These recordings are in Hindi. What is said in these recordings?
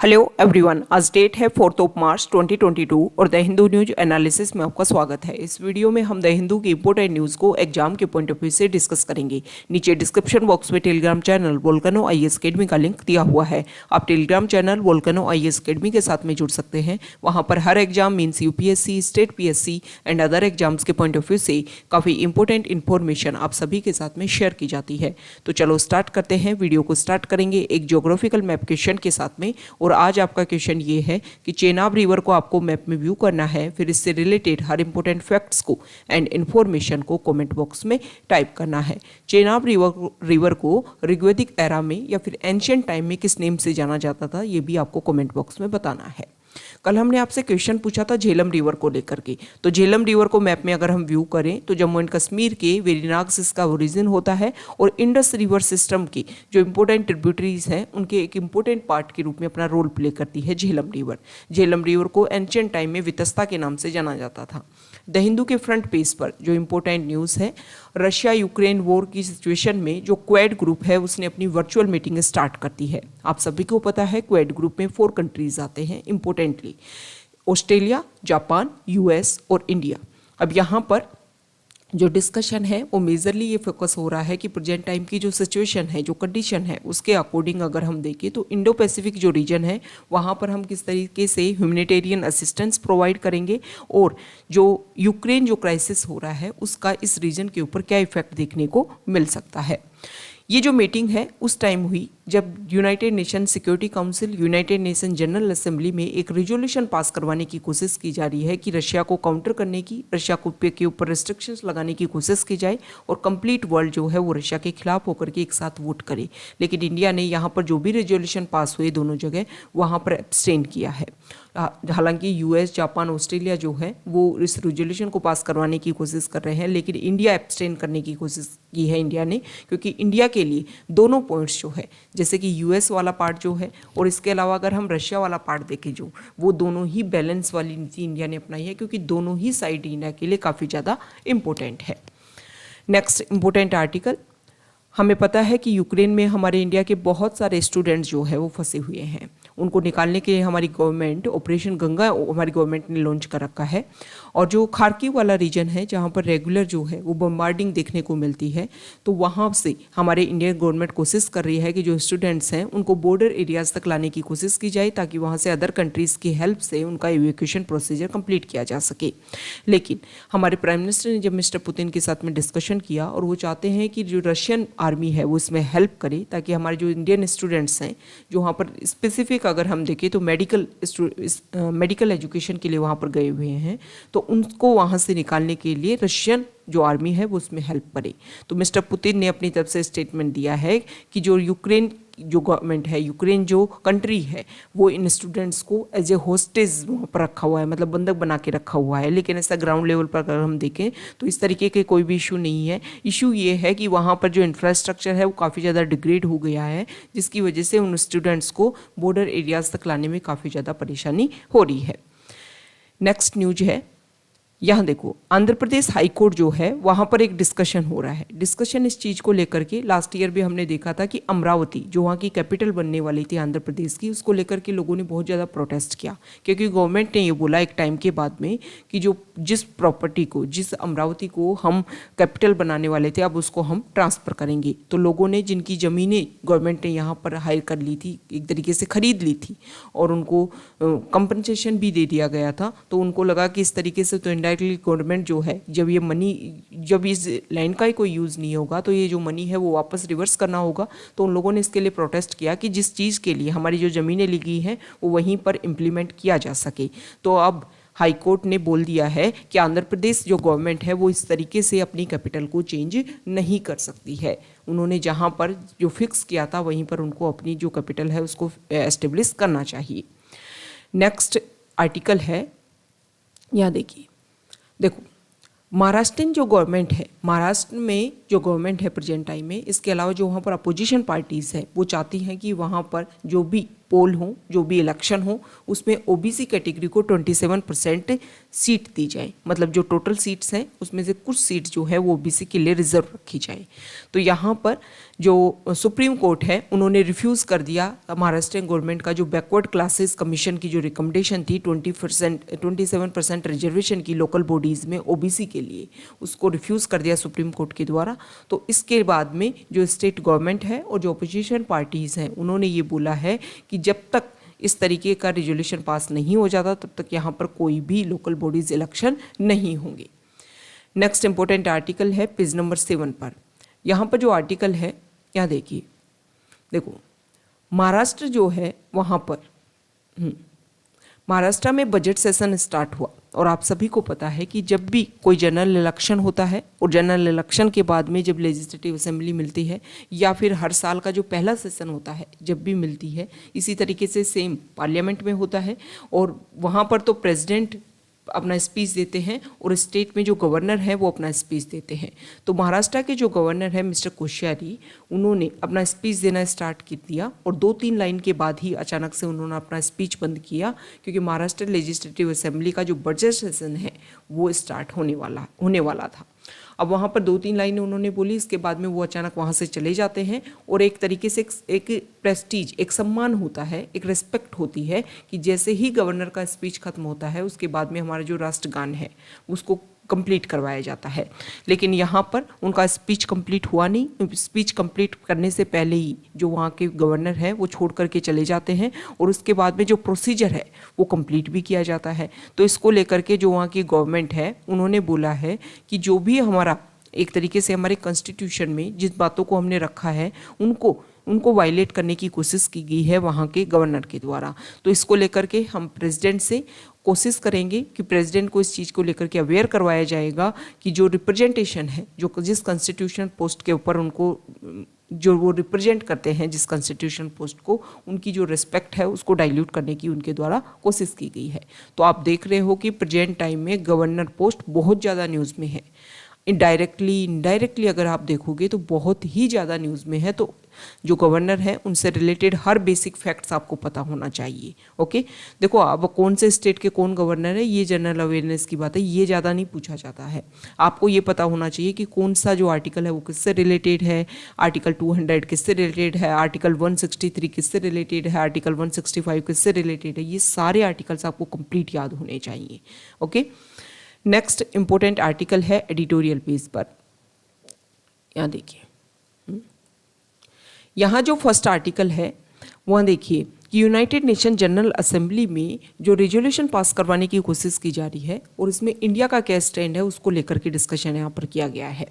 हेलो एवरीवन, आज डेट है 4 मार्च 2022 और द हिंदू न्यूज एनालिसिस में आपका स्वागत है। इस वीडियो में हम द हिंदू की इंपोर्टेंट न्यूज़ को एग्जाम के पॉइंट ऑफ व्यू से डिस्कस करेंगे। नीचे डिस्क्रिप्शन बॉक्स में Telegram channel Volcano IAS Academy का लिंक दिया हुआ है। आप Telegram channel Volcano IAS Academy के साथ में जुड़ सकते हैं। वहाँ पर हर exam means UPSC, state PSC and other exams के पॉइंट ऑफ व्यू से काफ़ी इंपॉर्टेंट इन्फॉर्मेशन आप सभी के साथ में शेयर की जाती है। तो चलो स्टार्ट करते हैं। वीडियो को स्टार्ट करेंगे एक ज्योग्राफिकल मैप क्वेश्चन के साथ में। और आज आपका क्वेश्चन ये है कि चेनाब रिवर को आपको मैप में व्यू करना है, फिर इससे रिलेटेड हर इंपॉर्टेंट फैक्ट्स को एंड इन्फॉर्मेशन को कमेंट बॉक्स में टाइप करना है। चेनाब रिवर को ऋग्वैदिक एरा में या फिर एंशिएंट टाइम में किस नेम से जाना जाता था, ये भी आपको कमेंट बॉक्स में बताना है। कल हमने आपसे क्वेश्चन पूछा था झेलम रिवर को लेकर के। तो झेलम रिवर को मैप में अगर हम व्यू करें तो जम्मू एंड कश्मीर के वेरीनाग से इसका ओरिजिन होता है और इंडस रिवर सिस्टम की जो इंपॉर्टेंट ट्रिब्यूटरीज हैं उनके एक इंपॉर्टेंट पार्ट के रूप में अपना रोल प्ले करती है झेलम रिवर। झेलम रिवर को एंशिएंट टाइम में वितस्ता के नाम से जाना जाता था। द हिंदू के फ्रंट पेज पर जो इंपॉर्टेंट न्यूज़ है, रशिया यूक्रेन वॉर की सिचुएशन में जो क्वेड ग्रुप है उसने अपनी वर्चुअल मीटिंग स्टार्ट करती है। आप सभी को पता है क्वेड ग्रुप में 4 कंट्रीज आते हैं इंपॉर्टेंटली, ऑस्ट्रेलिया, जापान, यूएस और इंडिया। अब यहाँ पर जो डिस्कशन है वो मेजरली ये फोकस हो रहा है कि प्रेजेंट टाइम की जो सिचुएशन है, जो कंडीशन है, उसके अकॉर्डिंग अगर हम देखें तो इंडो पैसिफिक जो रीजन है वहाँ पर हम किस तरीके से ह्यूमैनिटेरियन असिस्टेंस प्रोवाइड करेंगे और जो यूक्रेन जो क्राइसिस हो रहा है उसका इस रीजन के ऊपर क्या इफेक्ट देखने को मिल सकता है। ये जो मीटिंग है उस टाइम हुई जब United nation security council, United nation general assembly में एक रिजोल्यूशन पास करवाने की कोशिश की जा रही है कि रशिया को काउंटर करने की, रशिया को के ऊपर रिस्ट्रिक्शंस लगाने की कोशिश की जाए और कंप्लीट वर्ल्ड जो है वो रशिया के खिलाफ होकर के एक साथ वोट करे। लेकिन इंडिया ने यहाँ पर जो भी रेजोल्यूशन पास हुए दोनों जगह वहाँ पर एब्सटेन किया है। हालांकि यूएस, जापान, ऑस्ट्रेलिया जो है वो इस रेजोल्यूशन को पास करवाने की कोशिश कर रहे हैं, लेकिन इंडिया एब्सटेन करने की कोशिश की है इंडिया ने, क्योंकि इंडिया के लिए दोनों पॉइंट्स जो है जैसे कि यूएस वाला पार्ट जो है और इसके अलावा अगर हम रशिया वाला पार्ट देखें जो वो दोनों ही बैलेंस वाली नीति इंडिया ने अपनाई है, क्योंकि दोनों ही साइड इंडिया के लिए काफ़ी ज़्यादा इम्पोर्टेंट है। नेक्स्ट इम्पोर्टेंट आर्टिकल, हमें पता है कि यूक्रेन में हमारे इंडिया के बहुत सारे स्टूडेंट्स जो है वो फंसे हुए हैं। उनको निकालने के लिए हमारी गवर्नमेंट ऑपरेशन गंगा हमारी गवर्नमेंट ने लॉन्च कर रखा है। और जो खार्किव वाला रीजन है जहाँ पर रेगुलर जो है वो बम्बार्डिंग देखने को मिलती है, तो वहाँ से हमारे इंडियन गवर्नमेंट कोशिश कर रही है कि जो स्टूडेंट्स हैं उनको बॉर्डर एरियाज़ तक लाने की कोशिश की जाए ताकि वहाँ से अदर कंट्रीज़ की हेल्प से उनका इवैक्यूएशन प्रोसीजर कंप्लीट किया जा सके। लेकिन हमारे प्राइम मिनिस्टर ने जब मिस्टर पुतिन के साथ में डिस्कशन किया और वो चाहते हैं कि जो रशियन आर्मी है वो इसमें हेल्प करे ताकि हमारे जो इंडियन स्टूडेंट्स हैं जो वहाँ पर स्पेसिफिक अगर हम देखें तो मेडिकल एजुकेशन के लिए वहाँ पर गए हुए हैं, तो उनको वहाँ से निकालने के लिए रशियन जो आर्मी है वो उसमें हेल्प करे। तो मिस्टर पुतिन ने अपनी तरफ से स्टेटमेंट दिया है कि जो यूक्रेन जो गवर्नमेंट है, यूक्रेन जो कंट्री है, वो इन स्टूडेंट्स को एज ए होस्टेज वहाँ पर रखा हुआ है, मतलब बंधक बना के रखा हुआ है। लेकिन ऐसा ग्राउंड लेवल पर अगर हम देखें तो इस तरीके के कोई भी इशू नहीं है। इशू ये है कि वहाँ पर जो इंफ्रास्ट्रक्चर है वो काफ़ी ज़्यादा डिग्रेड हो गया है, जिसकी वजह से उन स्टूडेंट्स को बॉर्डर एरियाज़ तक लाने में काफ़ी ज़्यादा परेशानी हो रही है। नेक्स्ट न्यूज है, यहाँ देखो आंध्र प्रदेश हाई कोर्ट जो है वहाँ पर एक डिस्कशन हो रहा है। डिस्कशन इस चीज़ को लेकर के लास्ट ईयर भी हमने देखा था कि अमरावती जो वहाँ की कैपिटल बनने वाली थी आंध्र प्रदेश की, उसको लेकर के लोगों ने बहुत ज़्यादा प्रोटेस्ट किया, क्योंकि गवर्नमेंट ने ये बोला एक टाइम के बाद में कि जो जिस प्रॉपर्टी को, जिस अमरावती को हम कैपिटल बनाने वाले थे अब उसको हम ट्रांसफ़र करेंगे। तो लोगों ने जिनकी ज़मीनें गवर्नमेंट ने यहाँ पर हायर कर ली थी, एक तरीके से ख़रीद ली थी और उनको कंपनसेशन भी दे दिया गया था, तो उनको लगा कि इस तरीके से तो गवर्नमेंट जो है जब ये मनी, जब इस लैंड का ही कोई यूज़ नहीं होगा तो ये जो मनी है वो वापस रिवर्स करना होगा। तो उन लोगों ने इसके लिए प्रोटेस्ट किया कि जिस चीज़ के लिए हमारी जो ज़मीनें ली गई हैं वो वहीं पर इम्प्लीमेंट किया जा सके। तो अब हाई कोर्ट ने बोल दिया है कि आंध्र प्रदेश जो गवर्नमेंट है वो इस तरीके से अपनी कैपिटल को चेंज नहीं कर सकती है। उन्होंने जहाँ पर जो फिक्स किया था वहीं पर उनको अपनी जो कैपिटल है उसको एस्टेब्लिश करना चाहिए। नेक्स्ट आर्टिकल है, यहाँ देखिए, देखो महाराष्ट्र जो गवर्नमेंट है, महाराष्ट्र में जो गवर्नमेंट है प्रेजेंट टाइम में, इसके अलावा जो वहाँ पर अपोजिशन पार्टीज़ है वो चाहती हैं कि वहाँ पर जो भी पोल हो, जो भी इलेक्शन हो, उसमें ओबीसी कैटेगरी को 27% सीट दी जाए। मतलब जो टोटल सीट्स हैं उसमें से कुछ सीट जो है वो ओबीसी के लिए रिजर्व रखी जाए। तो यहाँ पर जो सुप्रीम कोर्ट है उन्होंने रिफ्यूज़ कर दिया महाराष्ट्र गवर्नमेंट का जो बैकवर्ड क्लासेस कमीशन की जो रिकमेंडेशन थी 27% रिजर्वेशन की लोकल बॉडीज़ में ओबीसी के लिए, उसको रिफ्यूज़ कर दिया सुप्रीम कोर्ट के द्वारा। तो इसके बाद में जो स्टेट गवर्नमेंट है और जो अपोजिशन पार्टीज़ हैं उन्होंने ये बोला है कि जब तक इस तरीके का रेजोल्यूशन पास नहीं हो जाता तब तक यहाँ पर कोई भी लोकल बॉडीज़ इलेक्शन नहीं होंगे। नेक्स्ट इंपॉर्टेंट आर्टिकल है पेज नंबर 7 पर। यहाँ पर जो आर्टिकल है यहाँ देखिए, देखो महाराष्ट्र जो है वहाँ पर महाराष्ट्र में बजट सेशन स्टार्ट हुआ और आप सभी को पता है कि जब भी कोई जनरल इलेक्शन होता है और जनरल इलेक्शन के बाद में जब लेजिस्लेटिव असेंबली मिलती है या फिर हर साल का जो पहला सेशन होता है जब भी मिलती है, इसी तरीके से सेम पार्लियामेंट में होता है और वहाँ पर तो प्रेसिडेंट अपना स्पीच देते हैं और स्टेट में जो गवर्नर है वो अपना स्पीच देते हैं। तो महाराष्ट्र के जो गवर्नर है मिस्टर कोश्यारी, उन्होंने अपना स्पीच देना स्टार्ट कर दिया और 2-3 लाइन के बाद ही अचानक से उन्होंने अपना स्पीच बंद किया, क्योंकि महाराष्ट्र लेजिस्लेटिव असेंबली का जो बजट सेशन है वो स्टार्ट होने वाला था। अब वहाँ पर 2-3 लाइनें उन्होंने बोली, इसके बाद में वो अचानक वहाँ से चले जाते हैं और एक तरीके से एक प्रेस्टीज, एक सम्मान होता है, एक रिस्पेक्ट होती है कि जैसे ही गवर्नर का स्पीच खत्म होता है उसके बाद में हमारा जो राष्ट्रगान है उसको कंप्लीट करवाया जाता है। लेकिन यहाँ पर उनका स्पीच कंप्लीट हुआ नहीं। स्पीच कंप्लीट करने से पहले ही जो वहाँ के गवर्नर हैं वो छोड़ करके चले जाते हैं और उसके बाद में जो प्रोसीजर है वो कंप्लीट भी किया जाता है। तो इसको लेकर के जो वहाँ की गवर्नमेंट है उन्होंने बोला है कि जो भी हमारा एक तरीके से हमारे कॉन्स्टिट्यूशन में जिस बातों को हमने रखा है उनको वायलेट करने की कोशिश की गई है वहाँ के गवर्नर के द्वारा। तो इसको लेकर के हम प्रेसिडेंट से कोशिश करेंगे कि प्रेसिडेंट को इस चीज़ को लेकर के अवेयर करवाया जाएगा कि जो रिप्रेजेंटेशन है, जो जिस कॉन्स्टिट्यूशन पोस्ट के ऊपर उनको जो वो रिप्रेजेंट करते हैं जिस कॉन्स्टिट्यूशन पोस्ट को, उनकी जो रिस्पेक्ट है उसको डाइल्यूट करने की उनके द्वारा कोशिश की गई है। तो आप देख रहे हो कि प्रेजेंट टाइम में गवर्नर पोस्ट बहुत ज़्यादा न्यूज़ में है। इनडायरेक्टली अगर आप देखोगे तो बहुत ही ज़्यादा न्यूज़ में है। तो जो गवर्नर है उनसे रिलेटेड हर बेसिक फैक्ट्स आपको पता होना चाहिए। ओके, देखो अब कौन से स्टेट के कौन गवर्नर है ये जनरल अवेयरनेस की बात है, ये ज़्यादा नहीं पूछा जाता है। आपको ये पता होना चाहिए कि कौन सा जो आर्टिकल है वो किससे रिलेटेड है, आर्टिकल 200 किससे रिलेटेड है, आर्टिकल 163 किससे रिलेटेड है, आर्टिकल 165 किससे रिलेटेड है। ये सारे आर्टिकल्स आपको कंप्लीट याद होने चाहिए। ओके, नेक्स्ट इंपॉर्टेंट आर्टिकल है एडिटोरियल पेज पर। यहाँ देखिए, यहाँ जो फर्स्ट आर्टिकल है वहाँ देखिए कि यूनाइटेड नेशन जनरल असेंबली में जो रेजोल्यूशन पास करवाने की कोशिश की जा रही है और इसमें इंडिया का क्या स्टैंड है उसको लेकर के डिस्कशन यहाँ पर किया गया है।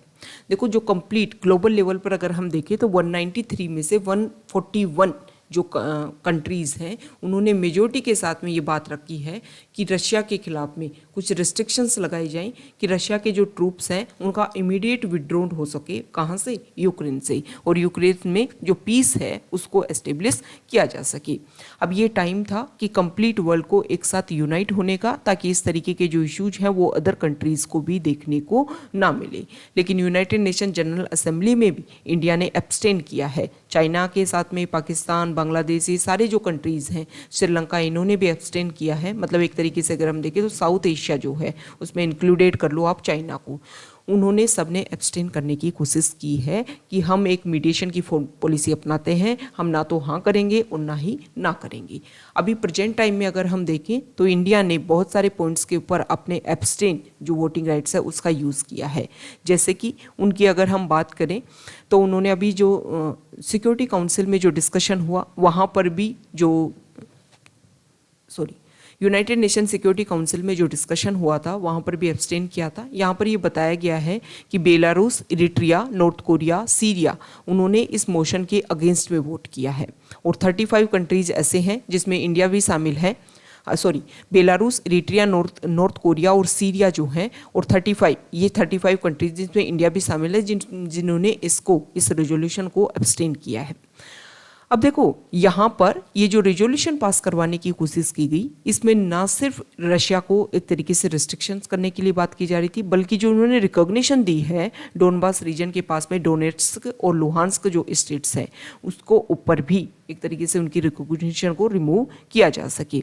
देखो जो कंप्लीट ग्लोबल लेवल पर अगर हम देखें तो 193 में से 141 जो कंट्रीज़ हैं उन्होंने मेजोरिटी के साथ में ये बात रखी है कि रशिया के खिलाफ में कुछ रिस्ट्रिक्शंस लगाई जाएं कि रशिया के जो ट्रूप्स हैं उनका इमीडिएट विड्रॉन हो सके। कहाँ से? यूक्रेन से, और यूक्रेन में जो पीस है उसको एस्टेब्लिश किया जा सके। अब ये टाइम था कि कंप्लीट वर्ल्ड को एक साथ यूनाइट होने का, ताकि इस तरीके के जो इश्यूज हैं वो अदर कंट्रीज़ को भी देखने को ना मिले। लेकिन यूनाइटेड नेशन जनरल असेंबली में भी इंडिया ने एब्सटेन किया है। चाइना के साथ में पाकिस्तान, बांग्लादेश, ये सारे जो कंट्रीज़ हैं, श्रीलंका, इन्होंने भी एब्सटेन किया है। मतलब एक तरीके से अगर हम देखें तो साउथ एशिया जो है उसमें इंक्लूडेड कर लो आप चाइना को, उन्होंने सबने एब्सटेन करने की कोशिश की है कि हम एक मीडिएशन की पॉलिसी अपनाते हैं, हम ना तो हाँ करेंगे और ना ही ना करेंगे। अभी प्रेजेंट टाइम में अगर हम देखें तो इंडिया ने बहुत सारे पॉइंट्स के ऊपर अपने एब्सटेन जो वोटिंग राइट्स है उसका यूज़ किया है। जैसे कि उनकी अगर हम बात करें तो उन्होंने अभी जो सिक्योरिटी काउंसिल में जो डिस्कशन हुआ वहाँ पर भी यूनाइटेड नेशन सिक्योरिटी काउंसिल में जो डिस्कशन हुआ था वहाँ पर भी एब्सटेन किया था। यहाँ पर ये बताया गया है कि Belarus, Eritrea, north Korea, Syria, उन्होंने इस मोशन के अगेंस्ट में वोट किया है। और 35 कंट्रीज़ ऐसे हैं जिसमें इंडिया भी शामिल है। बेलारूस, इरिट्रिया, नॉर्थ कोरिया और सीरिया जो हैं, और 35 कंट्रीज जिसमें इंडिया भी शामिल है जिन्होंने इस रेजोल्यूशन को एब्सटेन किया है। अब देखो यहाँ पर ये जो रेजोल्यूशन पास करवाने की कोशिश की गई, इसमें ना सिर्फ रशिया को एक तरीके से रिस्ट्रिक्शंस करने के लिए बात की जा रही थी, बल्कि जो उन्होंने रिकॉग्निशन दी है डोनबास रीजन के पास में डोनेट्स्क और लुहांस्क जो स्टेट्स हैं उसको ऊपर भी एक तरीके से उनकी रिकॉग्निशन को रिमूव किया जा सके।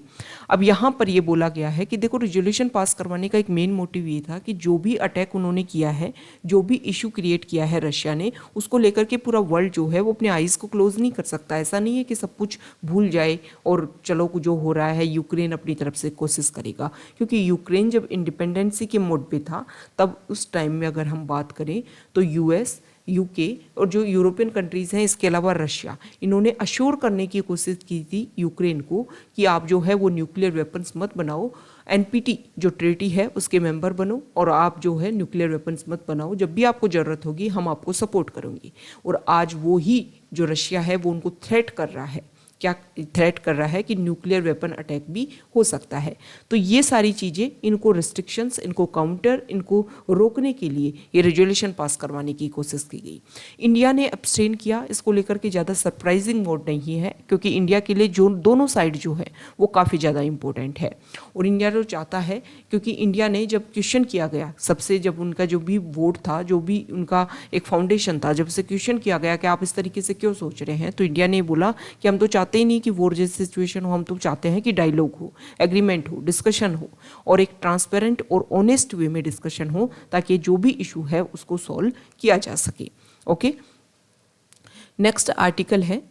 अब यहाँ पर ये बोला गया है कि देखो रेजोल्यूशन पास करवाने का एक मेन मोटिव ये था कि जो भी अटैक उन्होंने किया है, जो भी इशू क्रिएट किया है रशिया ने, उसको लेकर के पूरा वर्ल्ड जो है वो अपने आइज़ को क्लोज नहीं कर सकता। ऐसा नहीं है कि सब कुछ भूल जाए और चलो जो हो रहा है यूक्रेन अपनी तरफ से कोशिश करेगा, क्योंकि यूक्रेन जब इंडिपेंडेंसी के मोड पे था तब उस टाइम में अगर हम बात करें तो यूएस, यूके और जो यूरोपियन कंट्रीज़ हैं, इसके अलावा रशिया, इन्होंने अश्योर करने की कोशिश की थी यूक्रेन को कि आप जो है वो न्यूक्लियर वेपन्स मत बनाओ, एनपीटी जो ट्रीटी है उसके मेंबर बनो और आप जो है न्यूक्लियर वेपन्स मत बनाओ, जब भी आपको ज़रूरत होगी हम आपको सपोर्ट करेंगे। और आज वो ही जो रशिया है वो उनको थ्रेट कर रहा है, क्या थ्रेट कर रहा है कि न्यूक्लियर वेपन अटैक भी हो सकता है। तो ये सारी चीज़ें, इनको रिस्ट्रिक्शंस, इनको काउंटर, इनको रोकने के लिए ये रेजोल्यूशन पास करवाने की कोशिश की गई। इंडिया ने अब्सटेन किया, इसको लेकर के ज़्यादा सरप्राइजिंग मोड नहीं है, क्योंकि इंडिया के लिए जो दोनों साइड जो है वो काफ़ी ज़्यादा इंपॉर्टेंट है। और इंडिया जो चाहता है, क्योंकि इंडिया ने जब क्वेश्चन किया गया सबसे, जब उनका जो भी वोट था, जो भी उनका एक फाउंडेशन था, जब से क्वेश्चन किया गया कि आप इस तरीके से क्यों सोच रहे हैं, तो इंडिया ने बोला कि हम तो चाहते ही नहीं कि वॉर जैसी सिचुएशन हो, हम तो चाहते हैं कि डायलॉग हो, एग्रीमेंट हो, डिस्कशन हो और एक ट्रांसपेरेंट और ऑनेस्ट वे में डिस्कशन हो, ताकि जो भी इशू है उसको सॉल्व किया जा सके। ओके, नेक्स्ट आर्टिकल है,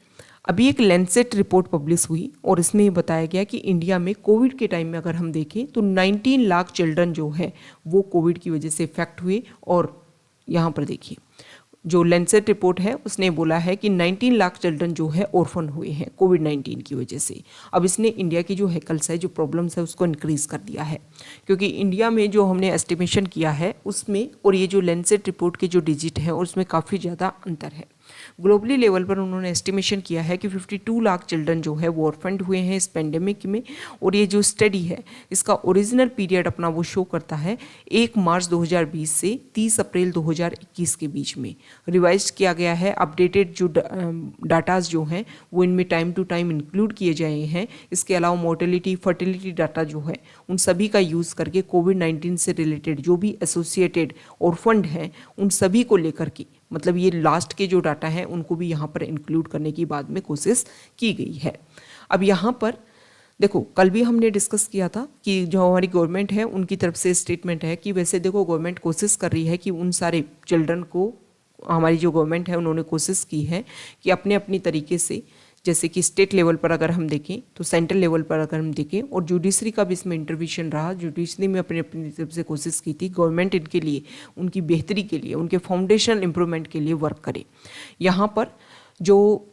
अभी एक लैंसेट रिपोर्ट पब्लिश हुई और इसमें ये बताया गया कि इंडिया में कोविड के टाइम में अगर हम देखें तो 19 लाख चिल्ड्रन जो है वो कोविड की वजह से इफेक्ट हुए। और यहाँ पर देखिए जो लैंसेट रिपोर्ट है उसने बोला है कि 19 लाख चिल्ड्रन जो है ऑर्फन हुए हैं कोविड 19 की वजह से। अब इसने इंडिया की जो हैकल्स है, जो प्रॉब्लम्स है, उसको इंक्रीज़ कर दिया है, क्योंकि इंडिया में जो हमने एस्टिमेशन किया है उसमें और ये जो लैंसेट रिपोर्ट के जो डिजिट है उसमें काफ़ी ज़्यादा अंतर है। ग्लोबली लेवल पर उन्होंने एस्टिमेशन किया है कि 52 लाख चिल्ड्रन जो है वो ऑर्फेंड हुए हैं इस पेंडेमिक में। और ये जो स्टडी है इसका ओरिजिनल पीरियड अपना वो शो करता है 1 मार्च 2020 से 30 अप्रैल 2021 के बीच में। रिवाइज किया गया है, अपडेटेड जो डाटाज जो हैं वो इनमें टाइम टू टाइम इंक्लूड किए जाए हैं। इसके अलावा मोर्टेलिटी, फर्टिलिटी डाटा जो है उन सभी का यूज़ करके कोविड 19 से रिलेटेड जो भी एसोसिएटेड ऑर्फेंड हैं उन सभी को लेकर के, मतलब ये लास्ट के जो डाटा हैं उनको भी यहाँ पर इंक्लूड करने की बाद में कोशिश की गई है। अब यहाँ पर देखो, कल भी हमने डिस्कस किया था कि जो हमारी गवर्नमेंट है उनकी तरफ से स्टेटमेंट है कि वैसे देखो गवर्नमेंट कोशिश कर रही है कि उन सारे चिल्ड्रन को, हमारी जो गवर्नमेंट है उन्होंने कोशिश की है कि अपने अपनी तरीके से, जैसे कि स्टेट लेवल पर अगर हम देखें तो सेंट्रल लेवल पर अगर हम देखें, और जुडिशरी का भी इसमें इंटरवेंशन रहा। जुडिशरी में अपनी अपनी तरफ से कोशिश की थी गवर्नमेंट इनके लिए, उनकी बेहतरी के लिए, उनके फाउंडेशनल इम्प्रूवमेंट के लिए वर्क करे। यहाँ पर जो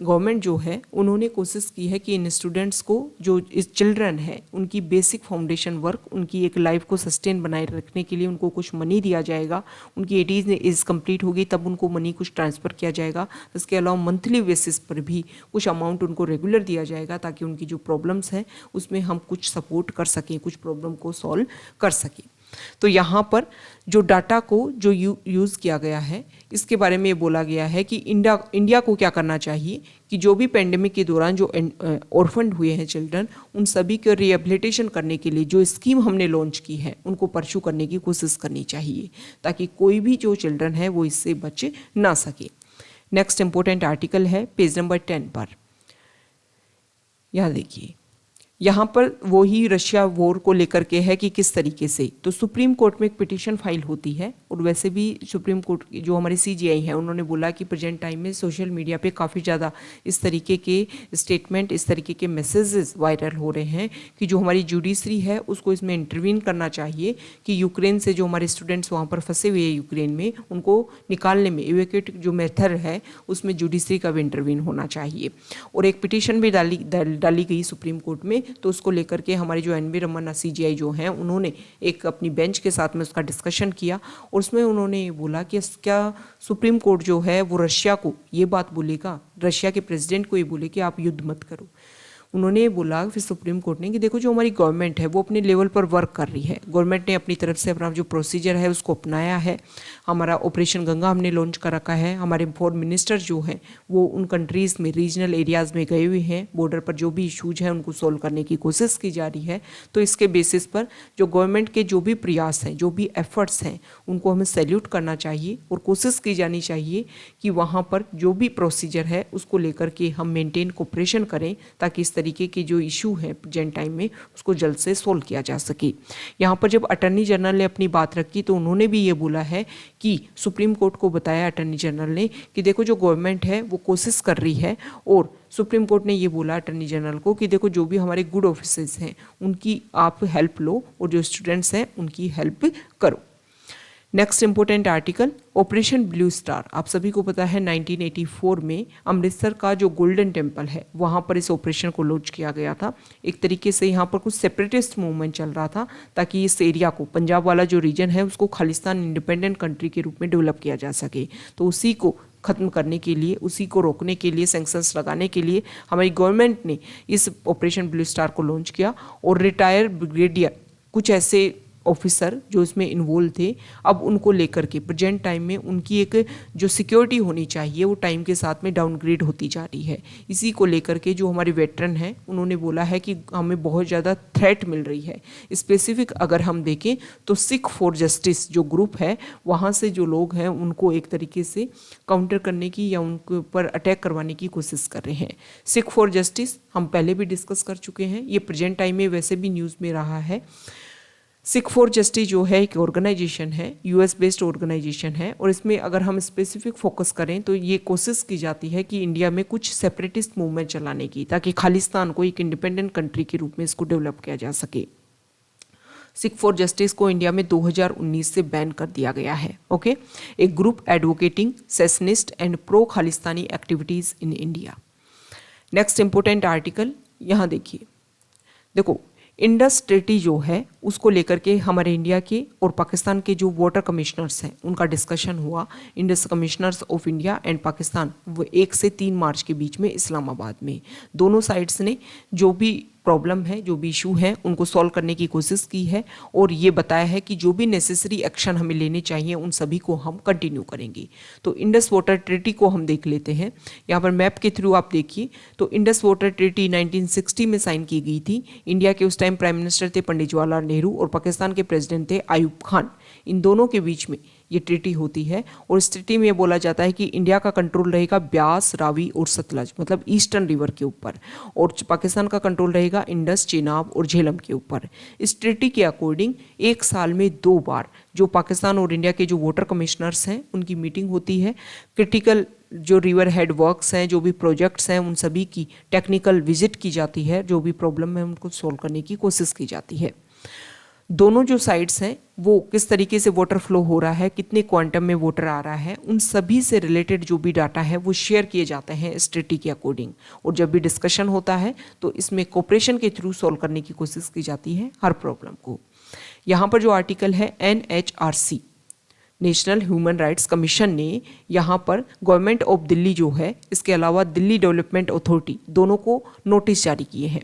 गवर्नमेंट जो है उन्होंने कोशिश की है कि इन स्टूडेंट्स को, जो इस चिल्ड्रन है, उनकी बेसिक फाउंडेशन वर्क, उनकी एक लाइफ को सस्टेन बनाए रखने के लिए उनको कुछ मनी दिया जाएगा। उनकी 18 एज कंप्लीट होगी तब उनको मनी कुछ ट्रांसफ़र किया जाएगा। इसके अलावा मंथली बेसिस पर भी कुछ अमाउंट उनको रेगुलर दिया जाएगा, ताकि उनकी जो प्रॉब्लम्स हैं उसमें हम कुछ सपोर्ट कर सकें, कुछ प्रॉब्लम को सॉल्व कर सकें। तो यहाँ पर जो डाटा को जो यूज़ किया गया है इसके बारे में ये बोला गया है कि इंडिया को क्या करना चाहिए कि जो भी पेंडेमिक के दौरान जो ऑर्फन्ड हुए हैं चिल्ड्रन, उन सभी को रिहेबिलिटेशन करने के लिए जो स्कीम हमने लॉन्च की है उनको परस्यू करने की कोशिश करनी चाहिए, ताकि कोई भी जो चिल्ड्रन है वो इससे बच ना सके। नेक्स्ट इंपॉर्टेंट आर्टिकल है पेज नंबर 10 पर। यहाँ देखिए, यहाँ पर वो ही रशिया वॉर को लेकर के है कि किस तरीके से, तो सुप्रीम कोर्ट में एक पिटीशन फाइल होती है। और वैसे भी सुप्रीम कोर्ट की जो हमारी CGI है उन्होंने बोला कि प्रेजेंट टाइम में सोशल मीडिया पे काफ़ी ज़्यादा इस तरीके के स्टेटमेंट, इस तरीके के मैसेजेस वायरल हो रहे हैं कि जो हमारी जुडिशरी है उसको इसमें इंटरवीन करना चाहिए कि यूक्रेन से जो हमारे स्टूडेंट्स वहाँ पर फंसे हुए हैं यूक्रेन में, उनको निकालने में इवैक्यूएट जो मेथड है उसमें जुडिशरी का भी इंटरवीन होना चाहिए। और एक पिटीशन भी डाली गई सुप्रीम कोर्ट में, तो उसको लेकर के हमारे जो NV रमन्ना CGI जो हैं उन्होंने एक अपनी बेंच के साथ में उसका डिस्कशन किया। और उसमें उन्होंने ये बोला कि क्या सुप्रीम कोर्ट जो है वो रशिया को ये बात बोलेगा, रशिया के प्रेसिडेंट को ये बोले कि आप युद्ध मत करो। उन्होंने ये बोला फिर सुप्रीम कोर्ट ने कि देखो जो हमारी गवर्नमेंट है वो अपने लेवल पर वर्क कर रही है, गवर्नमेंट ने अपनी तरफ से अपना जो प्रोसीजर है उसको अपनाया है। हमारा ऑपरेशन गंगा हमने लॉन्च कर रखा है, हमारे फॉरेन मिनिस्टर जो हैं वो उन कंट्रीज़ में रीजनल एरियाज़ में गए हुए हैं, बॉर्डर पर जो भी इशूज़ हैं उनको सॉल्व करने की कोशिश की जा रही है। तो इसके बेसिस पर जो गवर्नमेंट के जो भी प्रयास हैं, जो भी एफर्ट्स हैं, उनको हमें सैल्यूट करना चाहिए और कोशिश की जानी चाहिए कि वहाँ पर जो भी प्रोसीजर है उसको लेकर के हम मेंटेन कोऑपरेशन करें, ताकि इस तरीके के जो इशू है प्रेजेंट टाइम में उसको जल्द से सोल्व किया जा सके। यहाँ पर जब अटर्नी जनरल ने अपनी बात रखी तो उन्होंने भी ये बोला है कि सुप्रीम कोर्ट को बताया अटर्नी जनरल ने कि देखो जो गवर्नमेंट है वो कोशिश कर रही है, और सुप्रीम कोर्ट ने ये बोला अटर्नी जनरल को कि देखो जो भी हमारे गुड ऑफिसर्स हैं उनकी आप हेल्प लो और जो स्टूडेंट्स हैं उनकी हेल्प करो। Next important article, operation blue star. आप सभी को पता है 1984 में अमृतसर का जो गोल्डन टेम्पल है वहाँ पर इस ऑपरेशन को लॉन्च किया गया था। एक तरीके से यहाँ पर कुछ सेपरेटिस्ट मूवमेंट चल रहा था ताकि इस एरिया को, पंजाब वाला जो रीजन है उसको खालिस्तान इंडिपेंडेंट कंट्री के रूप में डेवलप किया जा सके। तो उसी को ख़त्म करने के लिए, उसी को रोकने के लिए, सैंक्शंस लगाने के लिए हमारी गवर्नमेंट ने इस ऑपरेशन ब्लू स्टार को लॉन्च किया। और रिटायर्ड ब्रिगेडियर कुछ ऐसे ऑफिसर जो इसमें इन्वॉल्व थे, अब उनको लेकर के प्रेजेंट टाइम में उनकी एक जो सिक्योरिटी होनी चाहिए वो टाइम के साथ में डाउनग्रेड होती जा रही है। इसी को लेकर के जो हमारे वेटरन हैं उन्होंने बोला है कि हमें बहुत ज़्यादा थ्रेट मिल रही है। स्पेसिफिक अगर हम देखें तो सिख फॉर जस्टिस जो ग्रुप है वहाँ से जो लोग हैं उनको एक तरीके से काउंटर करने की या उनके ऊपर अटैक करवाने की कोशिश कर रहे हैं। सिख फॉर जस्टिस हम पहले भी डिस्कस कर चुके हैं, ये प्रेजेंट टाइम में वैसे भी न्यूज़ में रहा है। सिख फॉर जस्टिस जो है एक ऑर्गेनाइजेशन है, यूएस बेस्ड ऑर्गेनाइजेशन है, और इसमें अगर हम स्पेसिफिक फोकस करें तो ये कोशिश की जाती है कि इंडिया में कुछ सेपरेटिस्ट मूवमेंट चलाने की, ताकि खालिस्तान को एक इंडिपेंडेंट कंट्री के रूप में इसको डेवलप किया जा सके। सिख फॉर जस्टिस को इंडिया में 2019 से बैन कर दिया गया है। ओके, एक group advocating secessionist and pro Khalistani activities in India. Next important article यहाँ देखिए, देखो इंडस ट्रीटी जो है उसको लेकर के हमारे इंडिया के और पाकिस्तान के जो वाटर कमिश्नर्स हैं उनका डिस्कशन हुआ। Indus commissioners of India and Pakistan वो 1 से 3 मार्च के बीच में इस्लामाबाद में दोनों साइड्स ने जो भी प्रॉब्लम है, जो भी इशू है उनको सॉल्व करने की कोशिश की है, और ये बताया है कि जो भी नेसेसरी एक्शन हमें लेने चाहिए उन सभी को हम कंटिन्यू करेंगे। तो इंडस वाटर ट्रीटी को हम देख लेते हैं। यहाँ पर मैप के थ्रू आप देखिए तो इंडस वाटर ट्रीटी 1960 में साइन की गई थी। इंडिया के उस टाइम प्राइम मिनिस्टर थे पंडित जवाहरलाल नेहरू और पाकिस्तान के प्रेसिडेंट थे आयूब खान। इन दोनों के बीच में ये ट्रीटी होती है, और इस ट्रीटी में ये बोला जाता है कि इंडिया का कंट्रोल रहेगा ब्यास, रावी और सतलज मतलब ईस्टर्न रिवर के ऊपर, और पाकिस्तान का कंट्रोल रहेगा इंडस, चेनाब और झेलम के ऊपर। इस ट्रीटी के अकॉर्डिंग 1 साल में 2 बार जो पाकिस्तान और इंडिया के जो वाटर कमिश्नर्स हैं उनकी मीटिंग होती है। क्रिटिकल जो रिवर हेड वर्क्स हैं, जो भी प्रोजेक्ट्स हैं, उन सभी की टेक्निकल विजिट की जाती है, जो भी प्रॉब्लम है उनको सॉल्व करने की कोशिश की जाती है। दोनों जो साइड्स हैं वो किस तरीके से वाटर फ्लो हो रहा है, कितने क्वांटम में वाटर आ रहा है, उन सभी से रिलेटेड जो भी डाटा है वो शेयर किए जाते हैं इस ट्रीटी के अकॉर्डिंग। और जब भी डिस्कशन होता है तो इसमें कोऑपरेशन के थ्रू सॉल्व करने की कोशिश की जाती है हर प्रॉब्लम को। यहाँ पर जो आर्टिकल है NHRC national human rights commission ने यहाँ पर गवर्नमेंट ऑफ दिल्ली जो है, इसके अलावा दिल्ली डेवलपमेंट अथॉरिटी, दोनों को नोटिस जारी किए हैं।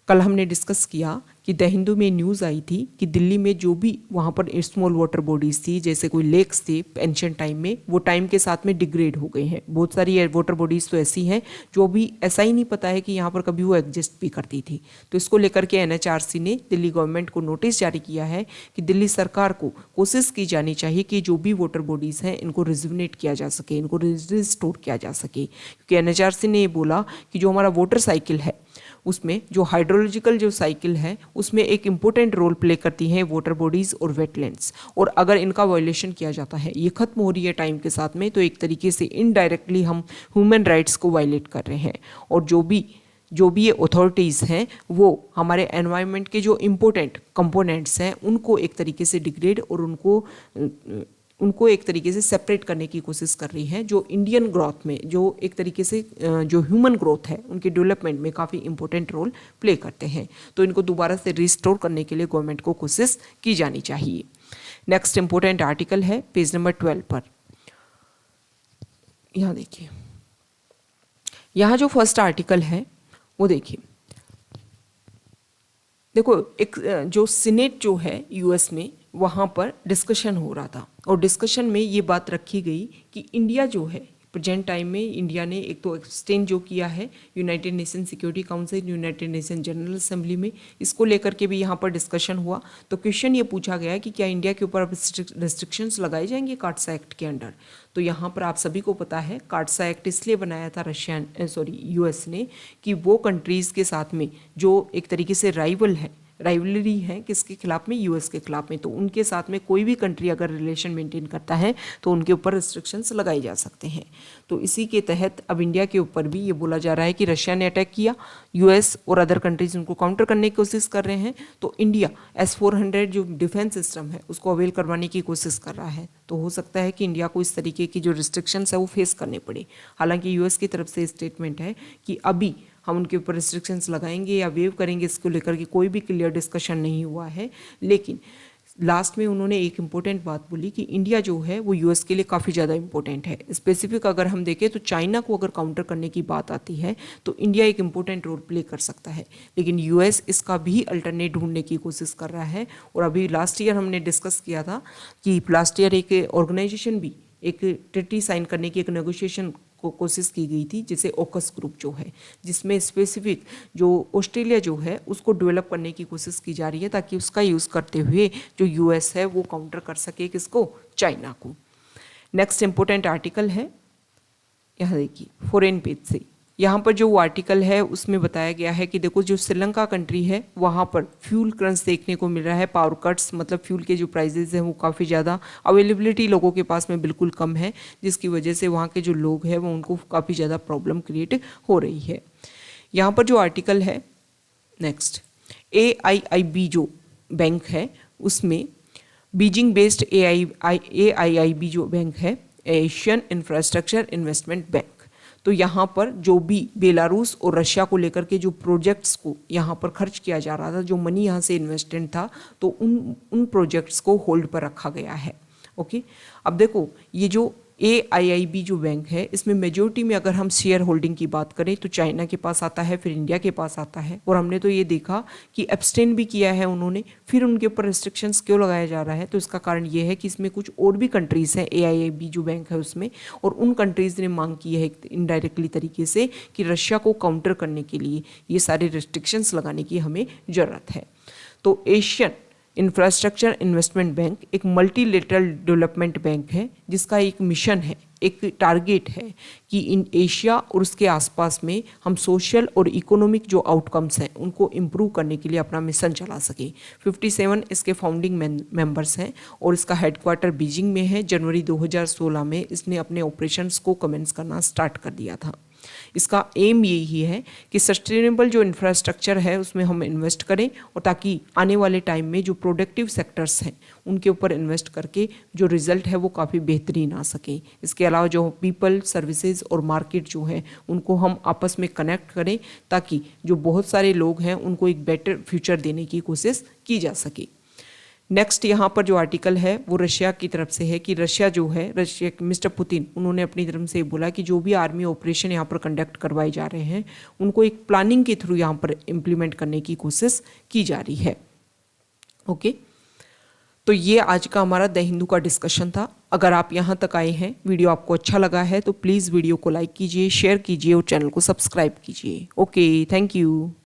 कल हमने डिस्कस किया कि द हिंदू में न्यूज़ आई थी कि दिल्ली में जो भी वहाँ पर स्मॉल वाटर बॉडीज़ थी, जैसे कोई लेक्स थे एंशिएंट टाइम में, वो टाइम के साथ में डिग्रेड हो गए हैं। बहुत सारी वाटर बॉडीज़ तो ऐसी हैं जो अभी ऐसा ही नहीं पता है कि यहाँ पर कभी वो एग्जिस्ट भी करती थी। तो इसको लेकर के NHRC ने दिल्ली गवर्नमेंट को नोटिस जारी किया है कि दिल्ली सरकार को कोशिश की जानी चाहिए कि जो भी वाटर बॉडीज़ हैं इनको रिजुवनेट किया जा सके, इनको रिस्टोर किया जा सके। क्योंकि NHRC ने ये बोला कि जो हमारा वाटर साइकिल है उसमें जो हाइड्रोलॉजिकल जो साइकिल है उसमें एक इम्पोर्टेंट रोल प्ले करती हैं वाटर बॉडीज़ और वेटलैंड्स, और अगर इनका वायलेशन किया जाता है, ये खत्म हो रही है टाइम के साथ में, तो एक तरीके से इनडायरेक्टली हम ह्यूमन राइट्स को वायलेट कर रहे हैं। और जो भी ये अथॉरिटीज़ हैं वो हमारे एनवायरनमेंट के जो इम्पोर्टेंट कंपोनेंट्स हैं उनको एक तरीके से डिग्रेड और उनको एक तरीके से सेपरेट करने की कोशिश कर रही है, जो इंडियन ग्रोथ में, जो एक तरीके से जो ह्यूमन ग्रोथ है उनके डेवलपमेंट में काफ़ी इंपॉर्टेंट रोल प्ले करते हैं। तो इनको दोबारा से रिस्टोर करने के लिए गवर्नमेंट को कोशिश की जानी चाहिए। नेक्स्ट इंपॉर्टेंट आर्टिकल है पेज नंबर 12 पर। यहाँ देखिए, यहाँ जो फर्स्ट आर्टिकल है वो देखिए, देखो एक जो सीनेट जो है यूएस में, वहाँ पर डिस्कशन हो रहा था और डिस्कशन में ये बात रखी गई कि इंडिया जो है प्रेजेंट टाइम में, इंडिया ने एक तो एक्सटेंड जो किया है United nation security council, United nation general assembly में, इसको लेकर के भी यहाँ पर डिस्कशन हुआ। तो क्वेश्चन ये पूछा गया कि क्या इंडिया के ऊपर अब रिस्ट्रिक्शंस लगाए जाएंगे कार्डसा एक्ट के अंडर। तो यहाँ पर आप सभी को पता है कार्डसा एक्ट इसलिए बनाया था यूएस ने कि वो कंट्रीज़ के साथ में जो एक तरीके से राइवलरी है किसके खिलाफ में, यूएस के खिलाफ में, तो उनके साथ में कोई भी कंट्री अगर रिलेशन मेंटेन करता है तो उनके ऊपर रिस्ट्रिक्शंस लगाए जा सकते हैं। तो इसी के तहत अब इंडिया के ऊपर भी ये बोला जा रहा है कि रशिया ने अटैक किया, यूएस और अदर कंट्रीज उनको काउंटर करने की कोशिश कर रहे हैं, तो इंडिया S-400 जो डिफेंस सिस्टम है उसको अवेल करवाने की कोशिश कर रहा है। तो हो सकता है कि इंडिया को इस तरीके की जो रिस्ट्रिक्शंस है वो फेस करने पड़े। हालांकि यूएस की तरफ से स्टेटमेंट है कि अभी हम उनके ऊपर रिस्ट्रिक्शंस लगाएंगे या वेव करेंगे, इसको लेकर के कोई भी क्लियर डिस्कशन नहीं हुआ है। लेकिन लास्ट में उन्होंने एक इम्पोर्टेंट बात बोली कि इंडिया जो है वो यूएस के लिए काफ़ी ज़्यादा इम्पोर्टेंट है। स्पेसिफिक अगर हम देखें तो चाइना को अगर काउंटर करने की बात आती है तो इंडिया एक इम्पोर्टेंट रोल प्ले कर सकता है, लेकिन यूएस इसका भी अल्टरनेट ढूंढने की कोशिश कर रहा है। और अभी लास्ट ईयर हमने डिस्कस किया था कि लास्ट ईयर एक ऑर्गेनाइजेशन भी एक ट्रीटी साइन करने की एक नेगोशिएशन को कोशिश की गई थी, जिसे ओकस ग्रुप जो है, जिसमें स्पेसिफिक जो ऑस्ट्रेलिया जो है उसको डेवलप करने की कोशिश की जा रही है ताकि उसका यूज़ करते हुए जो यूएस है वो काउंटर कर सके किसको, चाइना को। नेक्स्ट इंपॉर्टेंट आर्टिकल है, यहाँ देखिए फॉरेन पेज से, यहाँ पर जो आर्टिकल है उसमें बताया गया है कि देखो जो श्रीलंका कंट्री है वहाँ पर फ्यूल क्रंच देखने को मिल रहा है, पावर कट्स, मतलब फ्यूल के जो प्राइजेज हैं वो काफ़ी ज़्यादा, अवेलेबिलिटी लोगों के पास में बिल्कुल कम है, जिसकी वजह से वहाँ के जो लोग हैं वो उनको काफ़ी ज़्यादा प्रॉब्लम क्रिएट हो रही है। यहाँ पर जो आर्टिकल है नेक्स्ट, AIIB जो बैंक है उसमें बीजिंग बेस्ड AIIB जो बैंक है, एशियन इंफ्रास्ट्रक्चर इन्वेस्टमेंट बैंक, तो यहाँ पर जो भी बेलारूस और रशिया को लेकर के जो प्रोजेक्ट्स को यहाँ पर खर्च किया जा रहा था, जो मनी यहाँ से इन्वेस्टेड था, तो उन प्रोजेक्ट्स को होल्ड पर रखा गया है। ओके, अब देखो ये जो AIIB जो बैंक है इसमें मेजोरिटी में अगर हम शेयर होल्डिंग की बात करें तो चाइना के पास आता है, फिर इंडिया के पास आता है, और हमने तो ये देखा कि एब्सटेन भी किया है उन्होंने, फिर उनके ऊपर रिस्ट्रिक्शंस क्यों लगाया जा रहा है, तो इसका कारण ये है कि इसमें कुछ और भी कंट्रीज़ हैं AIIB जो बैंक है उसमें, और उन कंट्रीज़ ने मांग की है इनडायरेक्टली तरीके से कि रशिया को काउंटर करने के लिए ये सारे रिस्ट्रिक्शंस लगाने की हमें ज़रूरत है। तो एशियन इंफ्रास्ट्रक्चर इन्वेस्टमेंट बैंक एक मल्टीलेटरल डेवलपमेंट बैंक है, जिसका एक मिशन है, एक टारगेट है कि इन एशिया और उसके आसपास में हम सोशल और इकोनॉमिक जो आउटकम्स हैं उनको इम्प्रूव करने के लिए अपना मिशन चला सके। 57 इसके फाउंडिंग मेंबर्स हैं और इसका हेडक्वार्टर बीजिंग में है। जनवरी 2016 में इसने अपने ऑपरेशंस को कमेंस करना स्टार्ट कर दिया था। इसका एम यही है कि सस्टेनेबल जो इंफ्रास्ट्रक्चर है उसमें हम इन्वेस्ट करें, और ताकि आने वाले टाइम में जो प्रोडक्टिव सेक्टर्स हैं उनके ऊपर इन्वेस्ट करके जो रिजल्ट है वो काफ़ी बेहतरीन आ सके। इसके अलावा जो पीपल, सर्विसेज और मार्केट जो है उनको हम आपस में कनेक्ट करें, ताकि जो बहुत सारे लोग हैं उनको एक बेटर फ्यूचर देने की कोशिश की जा सके। नेक्स्ट यहाँ पर जो आर्टिकल है वो रशिया की तरफ से है कि रशिया जो है, रशिया मिस्टर पुतिन, उन्होंने अपनी तरफ से बोला कि जो भी आर्मी ऑपरेशन यहाँ पर कंडक्ट करवाए जा रहे हैं उनको एक प्लानिंग के थ्रू यहाँ पर इम्प्लीमेंट करने की कोशिश की जा रही है। ओके, तो ये आज का हमारा द हिंदू का डिस्कशन था। अगर आप यहाँ तक आए हैं, वीडियो आपको अच्छा लगा है तो प्लीज़ वीडियो को लाइक कीजिए, शेयर कीजिए और चैनल को सब्सक्राइब कीजिए। Okay, thank you.